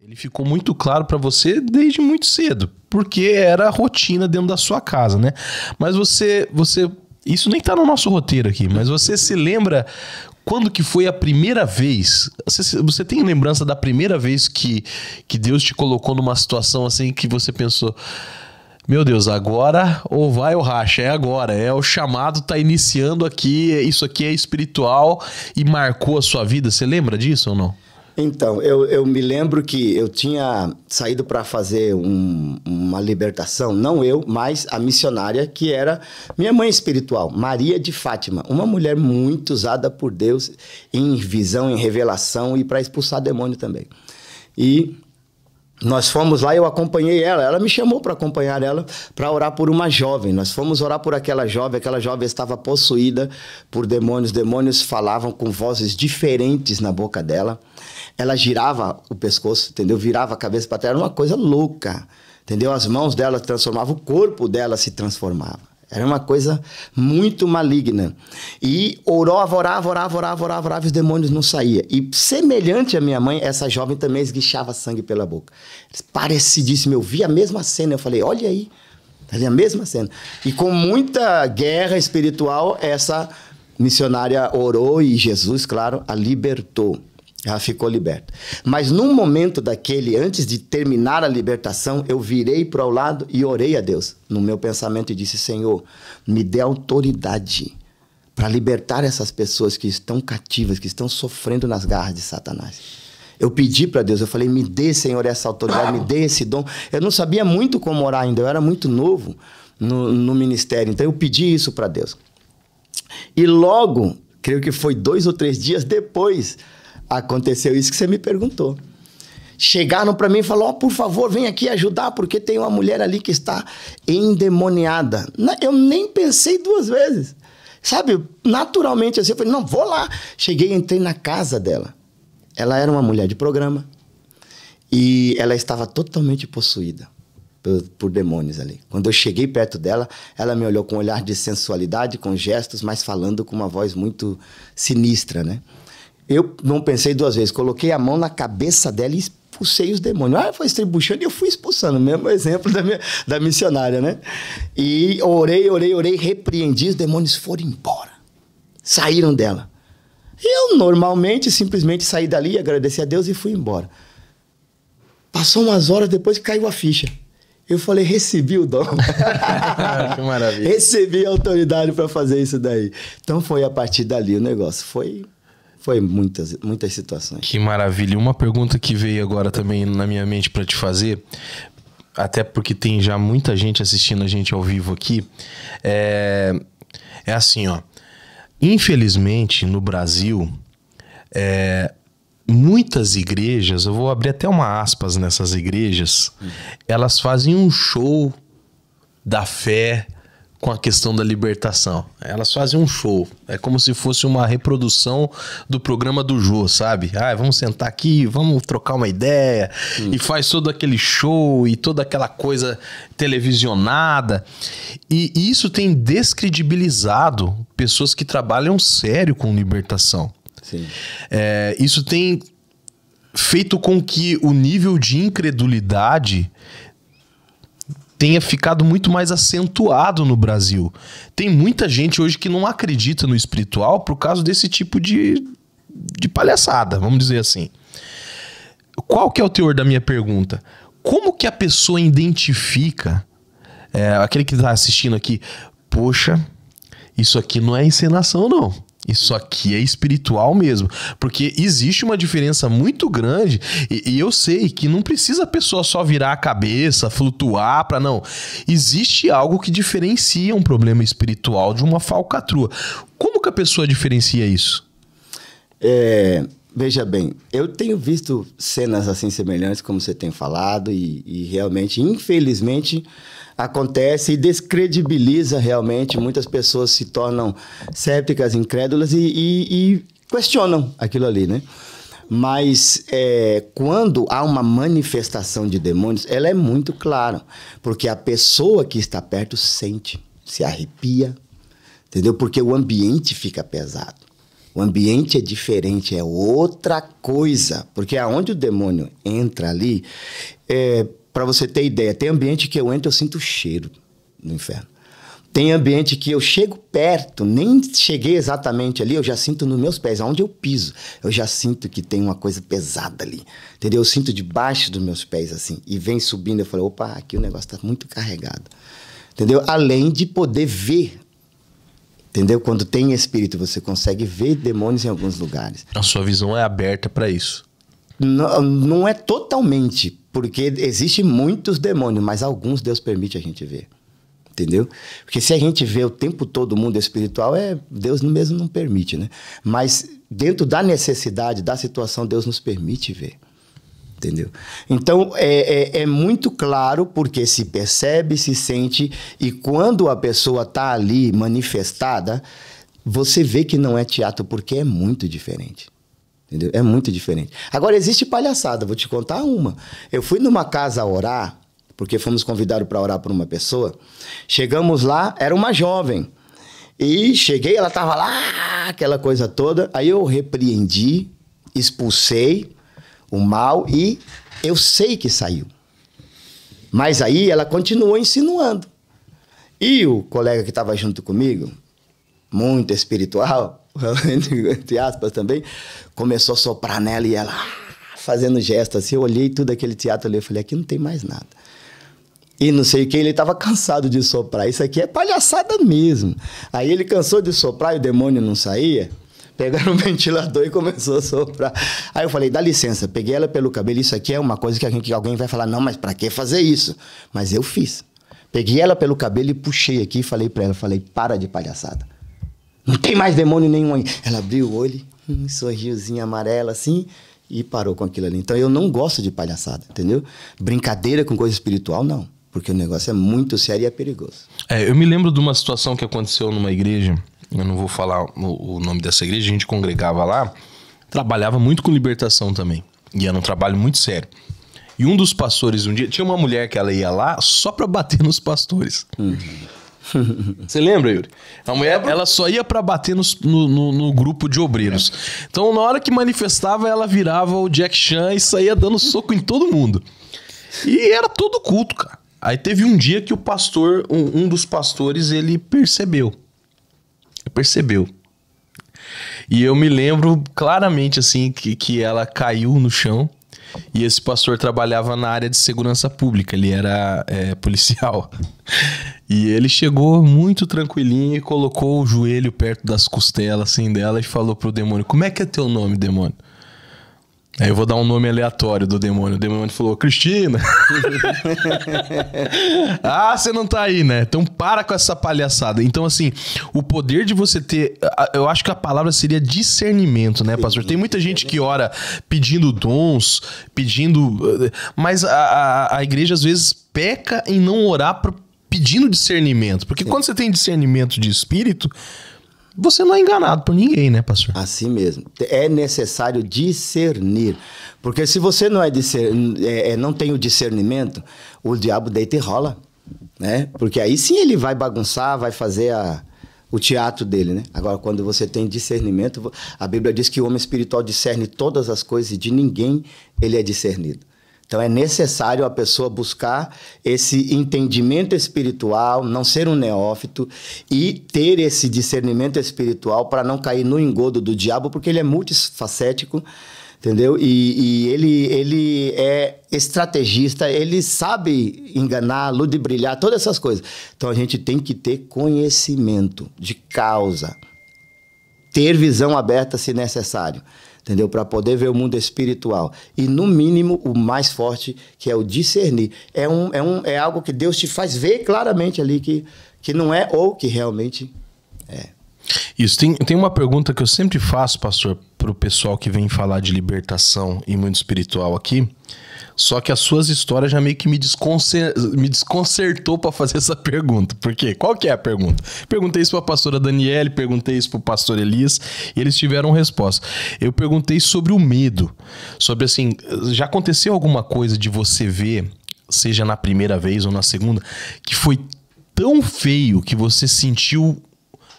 Ele ficou muito claro para você desde muito cedo, porque era a rotina dentro da sua casa, né? Mas você isso nem tá no nosso roteiro aqui, mas você se lembra quando que foi a primeira vez? Você tem lembrança da primeira vez que Deus te colocou numa situação assim que você pensou: meu Deus, agora ou vai ou racha, é agora, é o chamado, tá iniciando aqui, isso aqui é espiritual e marcou a sua vida. Você lembra disso ou não? Então, eu me lembro que eu tinha saído para fazer uma libertação, não eu, mas a missionária, que era minha mãe espiritual, Maria de Fátima, uma mulher muito usada por Deus em visão, em revelação e para expulsar demônio também. E nós fomos lá, eu acompanhei ela me chamou para acompanhar ela, para orar por uma jovem. Nós fomos orar por aquela jovem estava possuída por demônios. Demônios falavam com vozes diferentes na boca dela. Ela girava o pescoço, entendeu? Virava a cabeça para trás, era uma coisa louca, entendeu? As mãos dela se transformavam, o corpo dela se transformava. Era uma coisa muito maligna. E orava, e os demônios não saíam. E semelhante à minha mãe, essa jovem também esguichava sangue pela boca. Parecidíssimo, eu vi a mesma cena, eu falei, olha aí, a mesma cena. E com muita guerra espiritual, essa missionária orou e Jesus, claro, a libertou. Ela ficou liberta. Mas num momento daquele, antes de terminar a libertação, eu virei para o lado e orei a Deus no meu pensamento e disse: Senhor, me dê autoridade para libertar essas pessoas que estão cativas, que estão sofrendo nas garras de Satanás. Eu pedi para Deus, eu falei: me dê, Senhor, essa autoridade, me dê esse dom. Eu não sabia muito como orar ainda, eu era muito novo no ministério, então eu pedi isso para Deus. E logo, creio que foi 2 ou 3 dias depois, aconteceu isso que você me perguntou. Chegaram para mim e falaram: por favor, vem aqui ajudar, porque tem uma mulher ali que está endemoniada. Eu nem pensei 2 vezes. Sabe, naturalmente assim, eu falei: não, vou lá. Cheguei e entrei na casa dela. Ela era uma mulher de programa e ela estava totalmente possuída por demônios ali. Quando eu cheguei perto dela, ela me olhou com um olhar de sensualidade, com gestos, mas falando com uma voz muito sinistra, né? Eu não pensei 2 vezes, coloquei a mão na cabeça dela e expulsei os demônios. Foi estribuchando e eu fui expulsando, mesmo exemplo da missionária, né? E orei, repreendi, os demônios foram embora. Saíram dela. Eu normalmente, simplesmente saí dali, agradeci a Deus e fui embora. Passou umas horas depois que caiu a ficha. Eu falei: recebi o dom. Que maravilha. Recebi a autoridade para fazer isso daí. Então foi a partir dali o negócio. Foi muitas situações. Que maravilha. Uma pergunta que veio agora também na minha mente para te fazer, até porque tem já muita gente assistindo a gente ao vivo aqui, é assim, ó. Infelizmente, no Brasil, muitas igrejas, eu vou abrir até uma aspas nessas igrejas, elas fazem um show da fé com a questão da libertação. Elas fazem um show. É como se fosse uma reprodução do programa do Jô, sabe? Vamos sentar aqui, vamos trocar uma ideia. E faz todo aquele show e toda aquela coisa televisionada. E isso tem descredibilizado pessoas que trabalham sério com libertação. Sim. Isso tem feito com que o nível de incredulidade tenha ficado muito mais acentuado no Brasil. Tem muita gente hoje que não acredita no espiritual por causa desse tipo de palhaçada, vamos dizer assim. Qual que é o teor da minha pergunta? Como que a pessoa identifica, aquele que está assistindo aqui, poxa, isso aqui não é encenação não. Isso aqui é espiritual mesmo. Porque existe uma diferença muito grande. E eu sei que não precisa a pessoa só virar a cabeça, flutuar para não. Existe algo que diferencia um problema espiritual de uma falcatrua. Como que a pessoa diferencia isso? Veja bem, eu tenho visto cenas assim semelhantes, como você tem falado, e realmente, infelizmente, acontece e descredibiliza realmente. Muitas pessoas se tornam céticas, incrédulas e questionam aquilo ali, né? Mas quando há uma manifestação de demônios, ela é muito clara, porque a pessoa que está perto sente, se arrepia, entendeu? Porque o ambiente fica pesado. O ambiente é diferente, é outra coisa. Porque aonde o demônio entra ali, para você ter ideia, tem ambiente que eu entro, eu sinto o cheiro do inferno. Tem ambiente que eu chego perto, nem cheguei exatamente ali, eu já sinto nos meus pés, aonde eu piso, eu já sinto que tem uma coisa pesada ali, entendeu? Eu sinto debaixo dos meus pés, assim, e vem subindo, eu falo, opa, aqui o negócio tá muito carregado, entendeu? Além de poder ver, entendeu? Quando tem espírito, você consegue ver demônios em alguns lugares. A sua visão é aberta para isso? Não é totalmente, porque existem muitos demônios, mas alguns Deus permite a gente ver. Entendeu? Porque se a gente vê o tempo todo o mundo espiritual, Deus mesmo não permite, né? Mas dentro da necessidade, da situação, Deus nos permite ver. Entendeu? Então, é muito claro porque se percebe, se sente, e quando a pessoa está ali manifestada, você vê que não é teatro, porque é muito diferente. Entendeu? É muito diferente. Agora, existe palhaçada, vou te contar uma. Eu fui numa casa orar, porque fomos convidados para orar por uma pessoa. Chegamos lá, era uma jovem. E cheguei, ela estava lá, aquela coisa toda. Aí eu repreendi, expulsei o mal e eu sei que saiu. Mas aí ela continuou insinuando. E o colega que estava junto comigo, muito espiritual, entre aspas também, começou a soprar nela e ela fazendo gesto assim. Eu olhei tudo aquele teatro ali, eu falei, aqui não tem mais nada. E não sei o que, ele estava cansado de soprar. Isso aqui é palhaçada mesmo. Aí ele cansou de soprar e o demônio não saía. Pegaram um ventilador e começou a soprar. Aí eu falei, dá licença. Peguei ela pelo cabelo. Isso aqui é uma coisa que alguém vai falar, não, mas pra que fazer isso? Mas eu fiz. Peguei ela pelo cabelo e puxei aqui e falei pra ela, para de palhaçada. Não tem mais demônio nenhum aí. Ela abriu o olho, um sorriozinho amarelo assim, e parou com aquilo ali. Então eu não gosto de palhaçada, entendeu? Brincadeira com coisa espiritual, não. Porque o negócio é muito sério e é perigoso. Eu me lembro de uma situação que aconteceu numa igreja. Eu não vou falar o nome dessa igreja. A gente congregava lá. Trabalhava muito com libertação também. E era um trabalho muito sério. E um dos pastores, um dia... Tinha uma mulher que ela ia lá só pra bater nos pastores. Você lembra, Yuri? A mulher, ela só ia pra bater no grupo de obreiros. Então, na hora que manifestava, ela virava o Jack Chan e saía dando soco em todo mundo. E era todo culto, cara. Aí teve um dia que o pastor, um dos pastores, ele percebeu. E eu me lembro claramente, assim, que ela caiu no chão. E esse pastor trabalhava na área de segurança pública. Ele era policial. E ele chegou muito tranquilinho e colocou o joelho perto das costelas, assim, dela e falou pro demônio, como é que é teu nome, demônio? Aí eu vou dar um nome aleatório do demônio. O demônio falou, Cristina. Ah, você não tá aí, né? Então para com essa palhaçada. Então, assim, o poder de você ter... Eu acho que a palavra seria discernimento, né, pastor? Tem muita gente que ora pedindo dons, pedindo... Mas a igreja, às vezes, peca em não orar pedindo discernimento. Porque quando você tem discernimento de espírito... Você não é enganado por ninguém, né, pastor? Assim mesmo. É necessário discernir. Porque se você não tem o discernimento, o diabo deita e rola. Né? Porque aí sim ele vai bagunçar, vai fazer o teatro dele. Né? Agora, quando você tem discernimento, a Bíblia diz que o homem espiritual discerne todas as coisas e de ninguém ele é discernido. Então, é necessário a pessoa buscar esse entendimento espiritual, não ser um neófito e ter esse discernimento espiritual para não cair no engodo do diabo, porque ele é multifacético, entendeu? E ele é estrategista, ele sabe enganar, ludibriar, todas essas coisas. Então, a gente tem que ter conhecimento de causa, ter visão aberta se necessário. Entendeu? Para poder ver o mundo espiritual. E, no mínimo, o mais forte, que é o discernir. É algo que Deus te faz ver claramente ali que não é ou que realmente é. Isso. Tem uma pergunta que eu sempre faço, pastor, para o pessoal que vem falar de libertação e mundo espiritual aqui. Só que as suas histórias já meio que me desconcertou para fazer essa pergunta. Por quê? Qual que é a pergunta? Perguntei isso para a pastora Daniele, perguntei isso para o pastor Elias e eles tiveram resposta. Eu perguntei sobre o medo. Sobre assim, já aconteceu alguma coisa de você ver, seja na primeira vez ou na segunda, que foi tão feio que você sentiu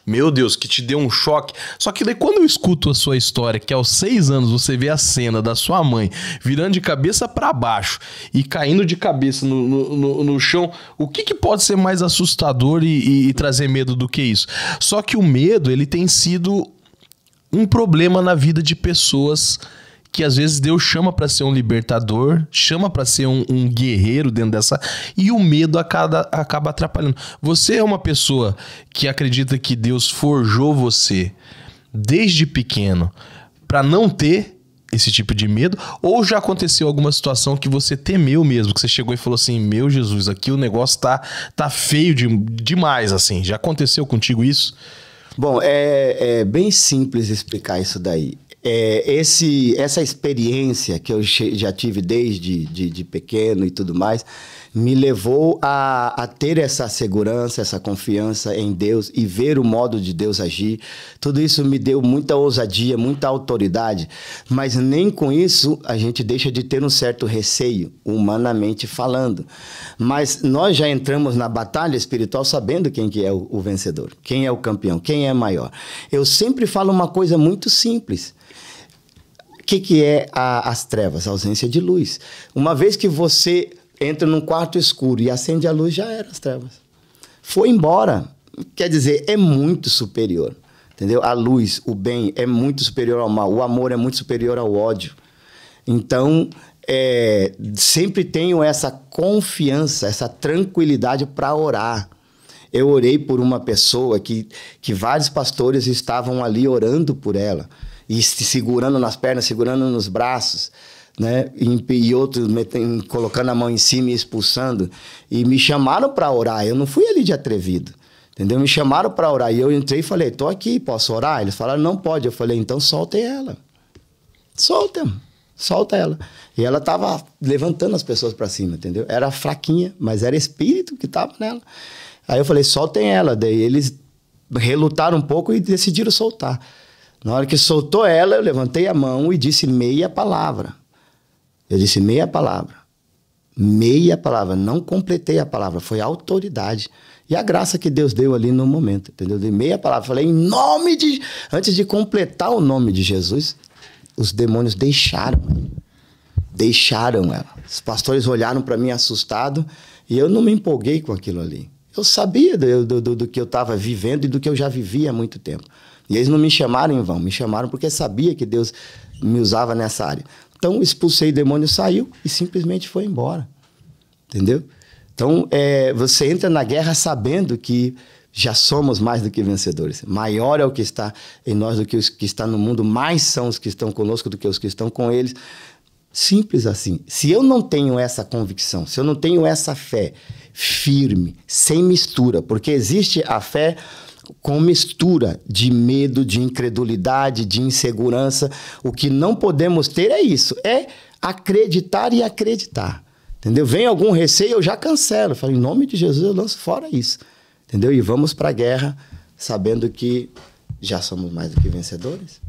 Meu Deus, que te deu um choque. Só que daí quando eu escuto a sua história, que aos 6 anos você vê a cena da sua mãe virando de cabeça para baixo e caindo de cabeça no chão, o que pode ser mais assustador e trazer medo do que isso? Só que o medo, ele tem sido um problema na vida de pessoas que às vezes Deus chama para ser um libertador, chama para ser um guerreiro dentro dessa... E o medo acaba atrapalhando. Você é uma pessoa que acredita que Deus forjou você desde pequeno para não ter esse tipo de medo? Ou já aconteceu alguma situação que você temeu mesmo, que você chegou e falou assim, meu Jesus, aqui o negócio tá feio demais, assim. Já aconteceu contigo isso? Bom, é bem simples explicar isso daí. Essa experiência que eu já tive desde de pequeno e tudo mais, me levou a ter essa segurança, essa confiança em Deus e ver o modo de Deus agir. Tudo isso me deu muita ousadia, muita autoridade, mas nem com isso a gente deixa de ter um certo receio, humanamente falando. Mas nós já entramos na batalha espiritual sabendo quem que é o vencedor, quem é o campeão, quem é maior. Eu sempre falo uma coisa muito simples. O que é as trevas? A ausência de luz. Uma vez que você entra num quarto escuro e acende a luz, já eram as trevas. Foi embora. Quer dizer, é muito superior. Entendeu? A luz, o bem, é muito superior ao mal. O amor é muito superior ao ódio. Então, sempre tenho essa confiança, essa tranquilidade para orar. Eu orei por uma pessoa que vários pastores estavam ali orando por ela. E se segurando nas pernas, segurando nos braços, né? E outros colocando a mão em cima e expulsando. E me chamaram para orar. Eu não fui ali de atrevido, entendeu? Me chamaram para orar. E eu entrei e falei, tô aqui, posso orar? Eles falaram, não pode. Eu falei, então soltem ela. Solta ela. E ela estava levantando as pessoas para cima, entendeu? Era fraquinha, mas era espírito que estava nela. Aí eu falei, soltem ela. Daí eles relutaram um pouco e decidiram soltar. Na hora que soltou ela, eu levantei a mão e disse meia palavra. Eu disse meia palavra. Meia palavra. Não completei a palavra. Foi a autoridade. E a graça que Deus deu ali no momento. Entendeu? Eu dei meia palavra. Falei em nome de... Antes de completar o nome de Jesus, os demônios deixaram. Deixaram ela. Os pastores olharam para mim assustados e eu não me empolguei com aquilo ali. Eu sabia do que eu estava vivendo e do que eu já vivia há muito tempo. E eles não me chamaram em vão, me chamaram porque sabia que Deus me usava nessa área. Então, expulsei o demônio, saiu e simplesmente foi embora. Entendeu? Então, você entra na guerra sabendo que já somos mais do que vencedores. Maior é o que está em nós do que os que estão no mundo, mais são os que estão conosco do que os que estão com eles. Simples assim. Se eu não tenho essa convicção, se eu não tenho essa fé firme, sem mistura, porque existe a fé com mistura de medo, de incredulidade, de insegurança. O que não podemos ter é isso, é acreditar e acreditar. Entendeu? Vem algum receio, eu já cancelo. Eu falo, em nome de Jesus, eu lanço fora isso. Entendeu? E vamos para a guerra sabendo que já somos mais do que vencedores.